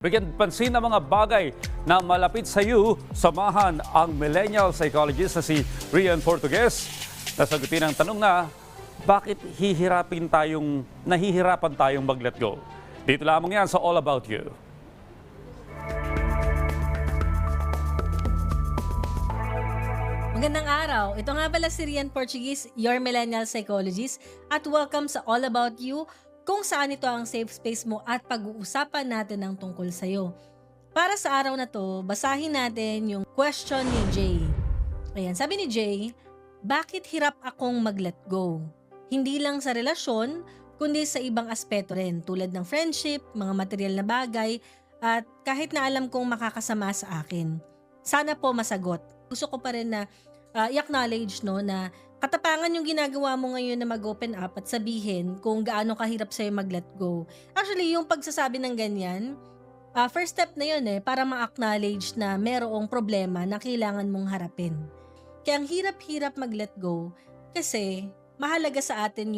Bigyan pansin ang mga bagay na malapit sa iyo, samahan ang millennial psychologist na si Rian Portugues. Nasagutin ang tanong na, bakit nahihirapan tayong mag-let go? Dito lamang yan sa All About You. Magandang araw. Ito nga pala si Rian Portugues, your millennial psychologist, at welcome sa All About You, kung saan ito ang safe space mo at pag-uusapan natin ang tungkol sa'yo. Para sa araw na to, basahin natin yung question ni Jay. Ayan, sabi ni Jay, bakit hirap akong mag-let go? Hindi lang sa relasyon, kundi sa ibang aspeto rin, tulad ng friendship, mga material na bagay, at kahit na alam kong makakasama sa akin. Sana po masagot. Gusto ko pa rin na i-acknowledge na katapangan yung ginagawa mo ngayon na mag-open up at sabihin kung gaano kahirap sa'yo mag-let go. Actually, yung pagsasabi ng ganyan, first step na yun para ma-acknowledge na merong problema na kailangan mong harapin. Kaya ang hirap-hirap mag-let go kasi mahalaga sa atin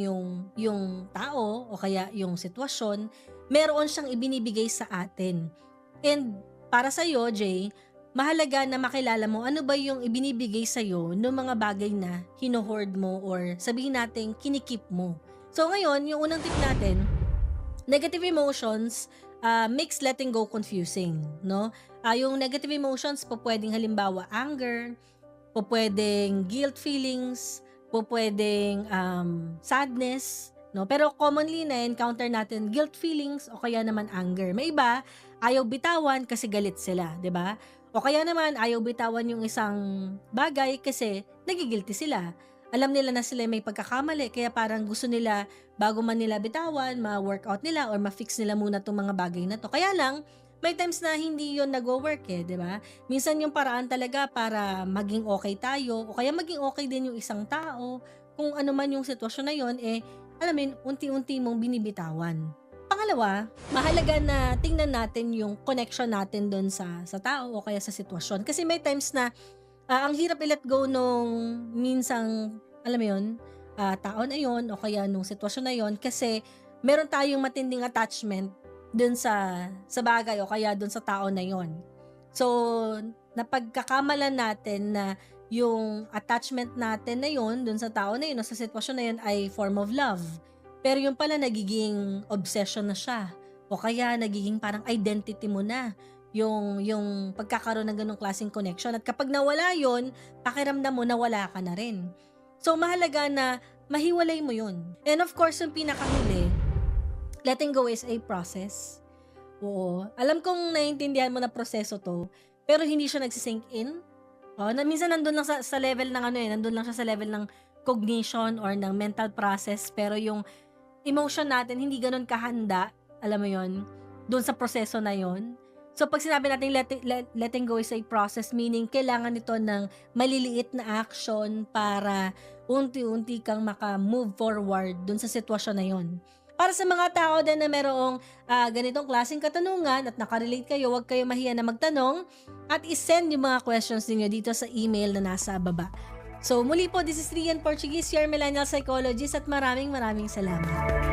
yung tao o kaya yung sitwasyon, meron siyang ibinibigay sa atin. And para sa'yo, Jay, mahalaga na makilala mo ano ba yung ibinibigay sa'yo ng mga bagay na hino-hoard mo or sabihin natin kinikip mo. So ngayon, yung unang tip natin, negative emotions makes letting go confusing, no? Yung negative emotions po pwedeng halimbawa anger, po pwedeng guilt feelings, po pwedeng sadness, no? Pero commonly na-encounter natin guilt feelings o kaya naman anger. May iba, ayaw bitawan kasi galit sila, 'di ba? O kaya naman, ayaw bitawan yung isang bagay kasi nagigilty sila. Alam nila na sila may pagkakamali, kaya parang gusto nila, bago man nila bitawan, ma-workout nila or ma-fix nila muna itong mga bagay na to. Kaya lang, may times na hindi yon nag-work di ba? Minsan yung paraan talaga para maging okay tayo, o kaya maging okay din yung isang tao, kung ano man yung sitwasyon na yon, alam mo, unti-unti mong binibitawan. Pangalawa, mahalaga na tingnan natin yung connection natin doon sa tao o kaya sa sitwasyon. Kasi may times na ang hirap i-let go nung minsang, alam mo yun, tao na yun o kaya nung sitwasyon na yun kasi meron tayong matinding attachment doon sa bagay o kaya doon sa tao na yun. So, napagkakamalan natin na yung attachment natin na yun doon sa tao na yun o sa sitwasyon na yun ay form of love. Pero yung pala nagiging obsession na siya o kaya nagiging parang identity mo na yung pagkakaroon ng ganong klaseng connection. At kapag nawala yon, pakiramdam mo nawala ka na rin. So mahalaga na mahiwalay mo yun. And of course, yung pinakahuli, letting go is a process. Oo. Alam kong naiintindihan mo na proseso to, pero hindi siya nagsisink in. Na minsan nandun lang sa level ng nandun lang siya sa level ng cognition or ng mental process, pero yung emotion natin hindi ganun kahanda, alam mo yon, doon sa proseso na yon. So pag sinabi natin letting go is a process, meaning kailangan nito ng maliliit na action para unti-unti kang maka-move forward doon sa sitwasyon na yon. Para sa mga tao din na merong ganitong klaseng katanungan at nakarelate kayo, huwag kayo mahiya na magtanong at isend yung mga questions niyo dito sa email na nasa baba. So muli po, this is Rian Portugues, your millennial psychologist, at maraming salamat.